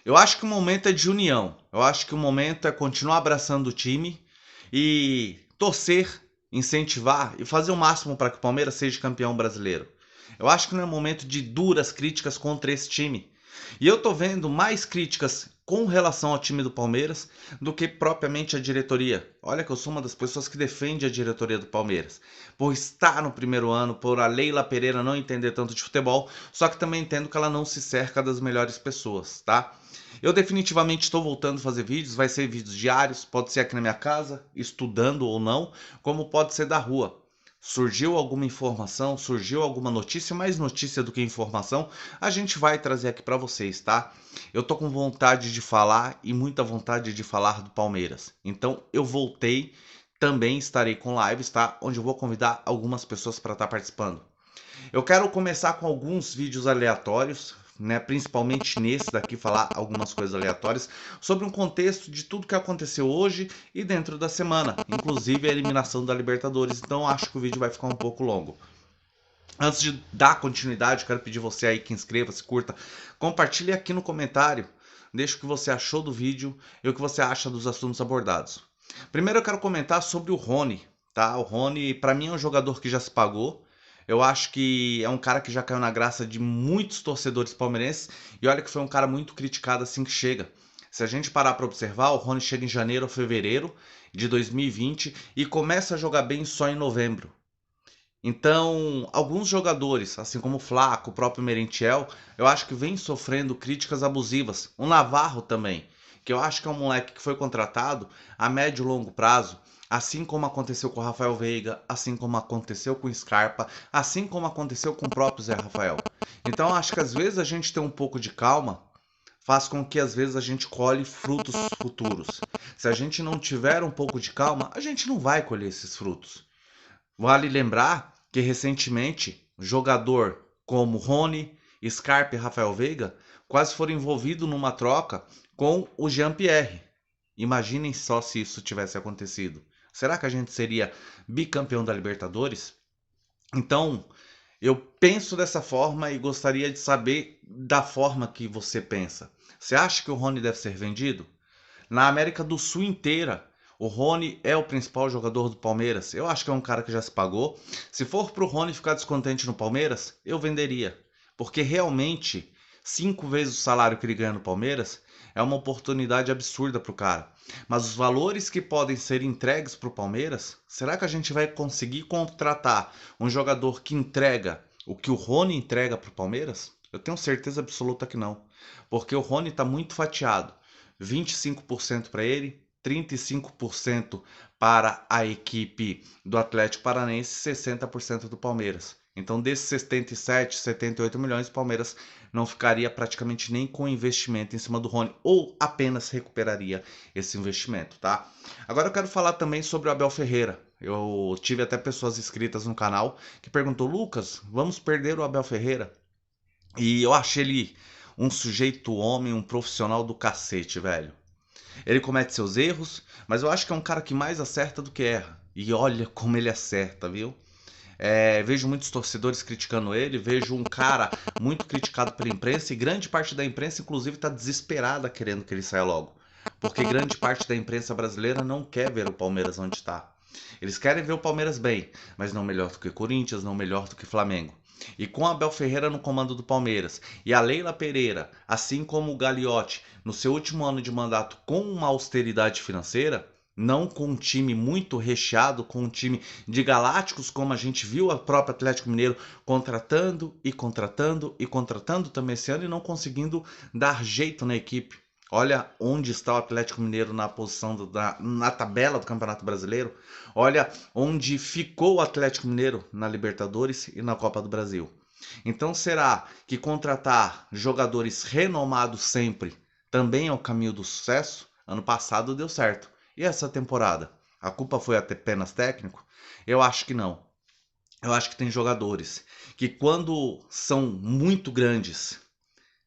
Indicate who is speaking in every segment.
Speaker 1: Eu acho que o momento é de união. Eu acho que o momento é continuar abraçando o time e torcer, incentivar e fazer o máximo para que o Palmeiras seja campeão brasileiro. Eu acho que não é momento de duras críticas contra esse time. E eu tô vendo mais críticas com relação ao time do Palmeiras do que propriamente a diretoria. Olha que eu sou uma das pessoas que defende a diretoria do Palmeiras, por estar no primeiro ano, por a Leila Pereira não entender tanto de futebol, só que também entendo que ela não se cerca das melhores pessoas, tá? Eu definitivamente estou voltando a fazer vídeos, vai ser vídeos diários, pode ser aqui na minha casa, estudando ou não, como pode ser da rua. Surgiu alguma informação, surgiu alguma notícia, mais notícia do que informação, a gente vai trazer aqui para vocês, tá? Eu tô com vontade de falar e muita vontade de falar do Palmeiras. Então eu voltei, também estarei com lives, tá? Onde eu vou convidar algumas pessoas para estar participando. Eu quero começar com alguns vídeos aleatórios, né? Principalmente nesse daqui, falar algumas coisas aleatórias sobre um contexto de tudo que aconteceu hoje e dentro da semana, inclusive a eliminação da Libertadores. Então acho que o vídeo vai ficar um pouco longo. Antes de dar continuidade, quero pedir você aí que inscreva-se, curta, compartilhe aqui no comentário, deixe o que você achou do vídeo e o que você acha dos assuntos abordados. Primeiro eu quero comentar sobre o Rony, tá? O Rony, para mim, é um jogador que já se pagou. Eu acho que é um cara que já caiu na graça de muitos torcedores palmeirenses e olha que foi um cara muito criticado assim que chega. Se a gente parar para observar, o Rony chega em janeiro ou fevereiro de 2020 e começa a jogar bem só em novembro. Então, alguns jogadores, assim como o Flaco, o próprio Merentiel, eu acho que vem sofrendo críticas abusivas. O Navarro também, que eu acho que é um moleque que foi contratado a médio e longo prazo, assim como aconteceu com o Rafael Veiga, assim como aconteceu com o Scarpa, assim como aconteceu com o próprio Zé Rafael. Então, eu acho que às vezes a gente ter um pouco de calma faz com que às vezes a gente colhe frutos futuros. Se a gente não tiver um pouco de calma, a gente não vai colher esses frutos. Vale lembrar que recentemente jogador como Rony, Scarpa e Rafael Veiga quase foram envolvidos numa troca com o Jean-Pierre. Imaginem só se isso tivesse acontecido. Será que a gente seria bicampeão da Libertadores? Então, eu penso dessa forma e gostaria de saber da forma que você pensa. Você acha que o Rony deve ser vendido? Na América do Sul inteira, o Rony é o principal jogador do Palmeiras. Eu acho que é um cara que já se pagou. Se for pro Rony ficar descontente no Palmeiras, eu venderia. Porque realmente, 5 vezes o salário que ele ganha no Palmeiras é uma oportunidade absurda pro cara. Mas os valores que podem ser entregues pro Palmeiras, será que a gente vai conseguir contratar um jogador que entrega o que o Rony entrega pro Palmeiras? Eu tenho certeza absoluta que não. Porque o Rony está muito fatiado. 25% para ele, 35% para a equipe do Atlético Paranaense, 60% do Palmeiras. Então, desses 77, 78 milhões, o Palmeiras não ficaria praticamente nem com investimento em cima do Rony, ou apenas recuperaria esse investimento, tá? Agora eu quero falar também sobre o Abel Ferreira. Eu tive até pessoas inscritas no canal que perguntou: Lucas, vamos perder o Abel Ferreira? E eu achei ele um sujeito homem, um profissional do cacete, velho. Ele comete seus erros, mas eu acho que é um cara que mais acerta do que erra. E olha como ele acerta, viu? Vejo muitos torcedores criticando ele, vejo um cara muito criticado pela imprensa e grande parte da imprensa, inclusive, está desesperada querendo que ele saia logo. Porque grande parte da imprensa brasileira não quer ver o Palmeiras onde está. Eles querem ver o Palmeiras bem, mas não melhor do que Corinthians, não melhor do que Flamengo. E com Abel Ferreira no comando do Palmeiras e a Leila Pereira, assim como o Gagliotti, no seu último ano de mandato com uma austeridade financeira, não com um time muito recheado, com um time de galácticos, como a gente viu a própria Atlético Mineiro contratando e contratando e contratando também esse ano e não conseguindo dar jeito na equipe. Olha onde está o Atlético Mineiro na posição na tabela do Campeonato Brasileiro. Olha onde ficou o Atlético Mineiro na Libertadores e na Copa do Brasil. Então será que contratar jogadores renomados sempre também é o caminho do sucesso? Ano passado deu certo. E essa temporada? A culpa foi apenas técnico? Eu acho que não. Eu acho que tem jogadores que quando são muito grandes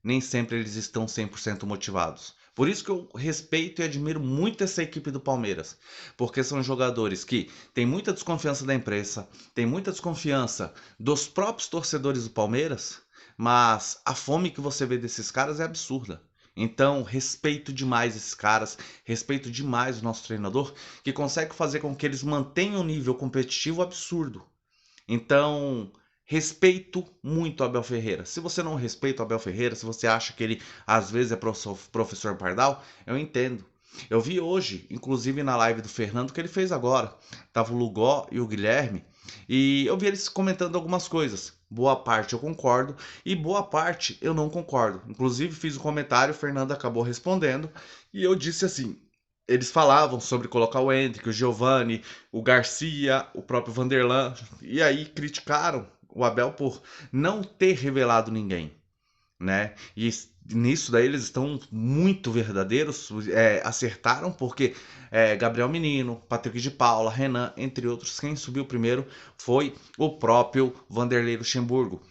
Speaker 1: nem sempre eles estão 100% motivados. Por isso que eu respeito e admiro muito essa equipe do Palmeiras, porque são jogadores que têm muita desconfiança da imprensa, têm muita desconfiança dos próprios torcedores do Palmeiras, mas a fome que você vê desses caras é absurda. Então, respeito demais esses caras, respeito demais o nosso treinador, que consegue fazer com que eles mantenham um nível competitivo absurdo. Então, respeito muito o Abel Ferreira. Se você não respeita o Abel Ferreira, se você acha que ele às vezes é professor Pardal, eu entendo. Eu vi hoje, inclusive na live do Fernando, que ele fez agora. Tava o Lugó e o Guilherme, e eu vi eles comentando algumas coisas. Boa parte eu concordo e boa parte eu não concordo. Inclusive fiz um comentário, o Fernando acabou respondendo e eu disse assim: eles falavam sobre colocar o Endrick, o Giovani, o Garcia, o próprio Vanderlan, e aí criticaram o Abel por não ter revelado ninguém, né? E nisso daí eles estão muito verdadeiros, acertaram, porque Gabriel Menino, Patrick de Paula, Renan, entre outros, quem subiu primeiro foi o próprio Vanderlei Luxemburgo.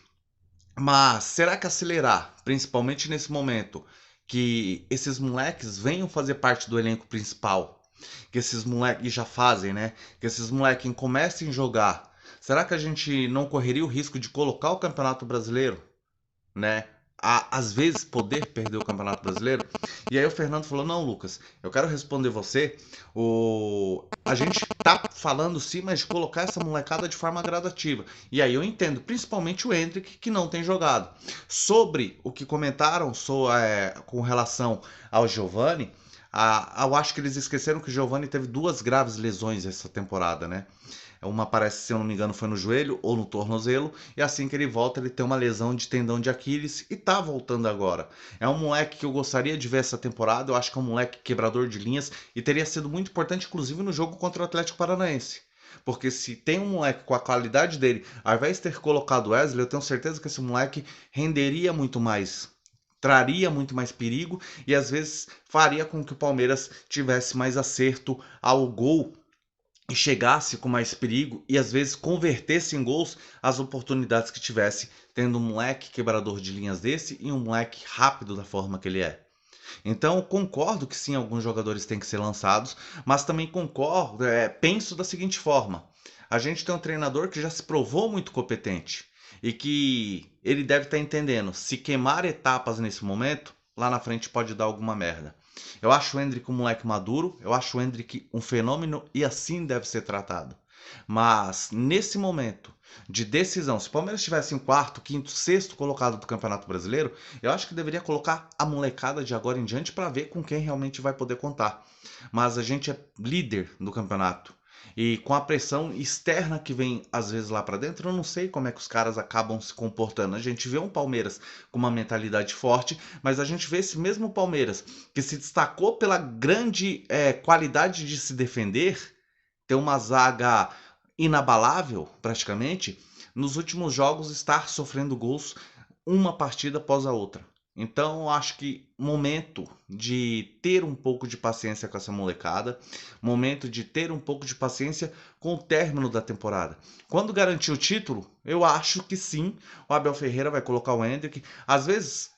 Speaker 1: Mas será que acelerar, principalmente nesse momento, que esses moleques venham fazer parte do elenco principal, que esses moleques já fazem, né? Que esses moleques comecem a jogar. Será que a gente não correria o risco de colocar o Campeonato Brasileiro, né? Às vezes poder perder o Campeonato Brasileiro. E aí o Fernando falou: não, Lucas, eu quero responder você. A gente tá falando sim, mas de colocar essa molecada de forma gradativa. E aí eu entendo, principalmente o Endrick, que não tem jogado. Sobre o que comentaram com relação ao Giovani, eu acho que eles esqueceram que o Giovani teve 2 graves lesões essa temporada, né? Uma parece, se eu não me engano, foi no joelho ou no tornozelo. E assim que ele volta, ele tem uma lesão de tendão de Aquiles e tá voltando agora. É um moleque que eu gostaria de ver essa temporada. Eu acho que é um moleque quebrador de linhas e teria sido muito importante, inclusive, no jogo contra o Atlético Paranaense. Porque se tem um moleque com a qualidade dele, ao invés de ter colocado o Wesley, eu tenho certeza que esse moleque renderia muito mais, traria muito mais perigo e às vezes faria com que o Palmeiras tivesse mais acerto ao gol e chegasse com mais perigo e às vezes convertesse em gols as oportunidades que tivesse, tendo um moleque quebrador de linhas desse e um moleque rápido da forma que ele é. Então, concordo que sim, alguns jogadores têm que ser lançados, mas também concordo, penso da seguinte forma: a gente tem um treinador que já se provou muito competente e que ele deve estar entendendo, se queimar etapas nesse momento, lá na frente pode dar alguma merda. Eu acho o Endrick um moleque maduro, eu acho o Endrick um fenômeno e assim deve ser tratado. Mas nesse momento de decisão, se o Palmeiras estivesse em quarto, quinto, sexto colocado do Campeonato Brasileiro, eu acho que deveria colocar a molecada de agora em diante para ver com quem realmente vai poder contar. Mas a gente é líder do campeonato. E com a pressão externa que vem às vezes lá para dentro, eu não sei como é que os caras acabam se comportando. A gente vê um Palmeiras com uma mentalidade forte, mas a gente vê esse mesmo Palmeiras que se destacou pela grande qualidade de se defender, ter uma zaga inabalável praticamente, nos últimos jogos estar sofrendo gols uma partida após a outra. Então, eu acho que momento de ter um pouco de paciência com essa molecada, momento de ter um pouco de paciência com o término da temporada. Quando garantir o título, eu acho que sim, o Abel Ferreira vai colocar o Endrick. Às vezes,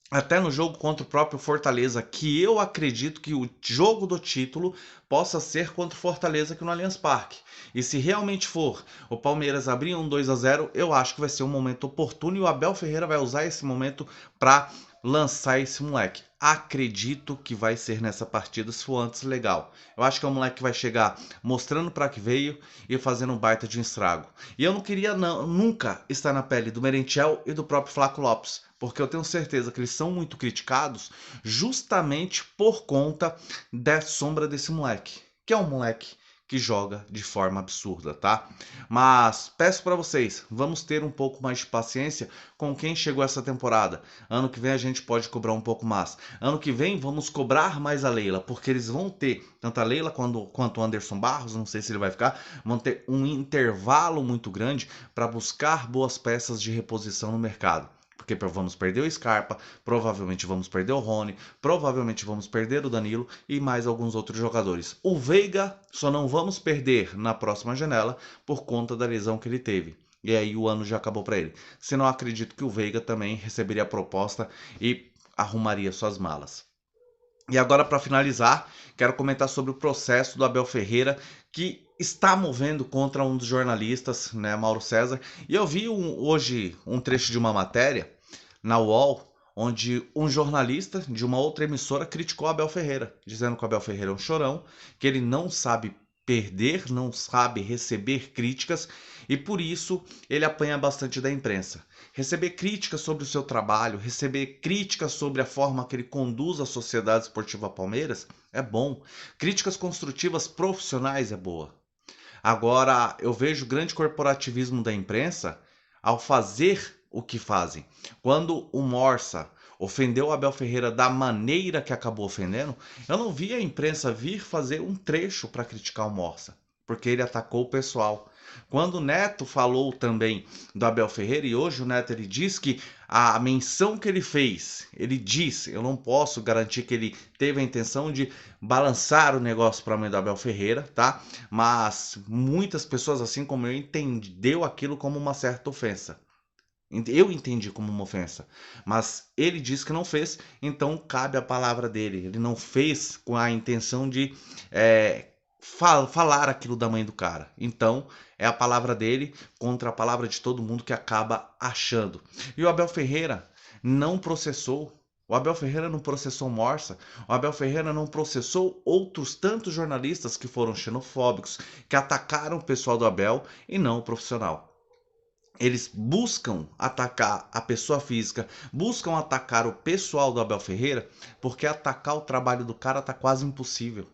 Speaker 1: até no jogo contra o próprio Fortaleza, que eu acredito que o jogo do título possa ser contra o Fortaleza aqui no Allianz Parque. E se realmente for o Palmeiras abrir um 2-0, eu acho que vai ser um momento oportuno e o Abel Ferreira vai usar esse momento para lançar esse moleque. Acredito que vai ser nessa partida, se for antes, legal. Eu acho que é um moleque que vai chegar mostrando para que veio e fazendo um baita de um estrago. E eu não queria nunca estar na pele do Merentiel e do próprio Flaco Lopes, porque eu tenho certeza que eles são muito criticados justamente por conta da sombra desse moleque, que é um moleque que joga de forma absurda, tá? Mas peço para vocês, vamos ter um pouco mais de paciência com quem chegou essa temporada. Ano que vem a gente pode cobrar um pouco mais. Ano que vem vamos cobrar mais a Leila, porque eles vão ter, tanto a Leila quanto o Anderson Barros, não sei se ele vai ficar, vão ter um intervalo muito grande para buscar boas peças de reposição no mercado. Porque vamos perder o Scarpa, provavelmente vamos perder o Rony, provavelmente vamos perder o Danilo e mais alguns outros jogadores. O Veiga só não vamos perder na próxima janela por conta da lesão que ele teve. E aí o ano já acabou para ele. Senão acredito que o Veiga também receberia a proposta e arrumaria suas malas. E agora, para finalizar, quero comentar sobre o processo do Abel Ferreira, que está movendo contra um dos jornalistas, né, Mauro César. E eu vi hoje um trecho de uma matéria na UOL, onde um jornalista de uma outra emissora criticou Abel Ferreira, dizendo que o Abel Ferreira é um chorão, que ele não sabe perder, não sabe receber críticas e por isso ele apanha bastante da imprensa. Receber críticas sobre o seu trabalho, receber críticas sobre a forma que ele conduz a Sociedade Esportiva Palmeiras é bom. Críticas construtivas profissionais é boa. Agora, eu vejo grande corporativismo da imprensa ao fazer o que fazem. Quando o Morsa ofendeu o Abel Ferreira da maneira que acabou ofendendo, eu não vi a imprensa vir fazer um trecho para criticar o Morsa, porque ele atacou o pessoal. Quando o Neto falou também do Abel Ferreira, e hoje o Neto ele diz que a menção que ele fez, ele disse, eu não posso garantir que ele teve a intenção de balançar o negócio para a mãe do Abel Ferreira, tá? Mas muitas pessoas, assim como eu, entendeu aquilo como uma certa ofensa. Eu entendi como uma ofensa, mas ele disse que não fez, então cabe a palavra dele. Ele não fez com a intenção de falar aquilo da mãe do cara. Então é a palavra dele contra a palavra de todo mundo que acaba achando. E o Abel Ferreira não processou. O Abel Ferreira não processou Morsa. O Abel Ferreira não processou outros tantos jornalistas que foram xenofóbicos, que atacaram o pessoal do Abel e não o profissional. Eles buscam atacar a pessoa física, buscam atacar o pessoal do Abel Ferreira, porque atacar o trabalho do cara tá quase impossível.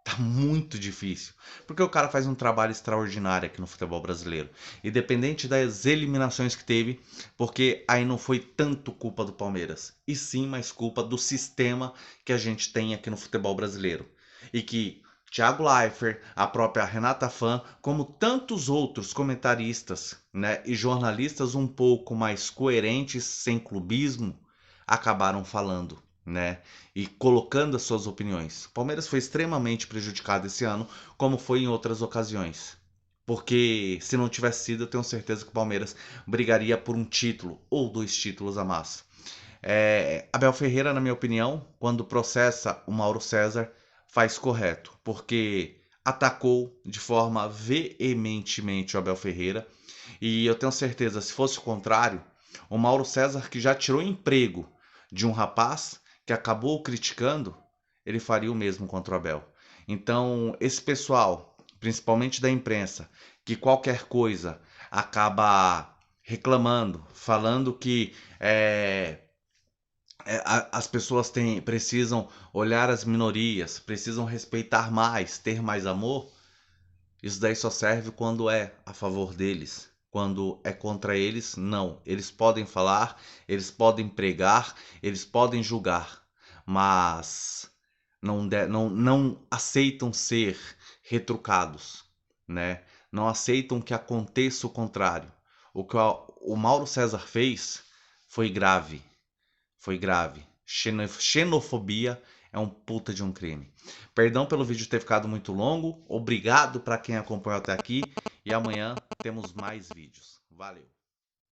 Speaker 1: Tá muito difícil. Porque o cara faz um trabalho extraordinário aqui no futebol brasileiro. Independente das eliminações que teve, porque aí não foi tanto culpa do Palmeiras, e sim mais culpa do sistema que a gente tem aqui no futebol brasileiro. E que Thiago Leifert, a própria Renata Fã, como tantos outros comentaristas, né, e jornalistas um pouco mais coerentes, sem clubismo, acabaram falando, né, e colocando as suas opiniões. O Palmeiras foi extremamente prejudicado esse ano, como foi em outras ocasiões. Porque se não tivesse sido, eu tenho certeza que o Palmeiras brigaria por um título ou 2 títulos a mais. Abel Ferreira, na minha opinião, quando processa o Mauro César, faz correto, porque atacou de forma veementemente o Abel Ferreira. E eu tenho certeza, se fosse o contrário, o Mauro César, que já tirou emprego de um rapaz que acabou criticando, ele faria o mesmo contra o Abel. Então, esse pessoal, principalmente da imprensa, que qualquer coisa acaba reclamando, falando que as pessoas precisam olhar as minorias, precisam respeitar mais, ter mais amor. Isso daí só serve quando é a favor deles. Quando é contra eles, não. Eles podem falar, eles podem pregar, eles podem julgar, mas não aceitam ser retrucados, né? Não aceitam que aconteça o contrário. O que o Mauro César fez foi grave. Foi grave. Xenofobia é um puta de um crime. Perdão pelo vídeo ter ficado muito longo. Obrigado para quem acompanhou até aqui. E amanhã temos mais vídeos. Valeu!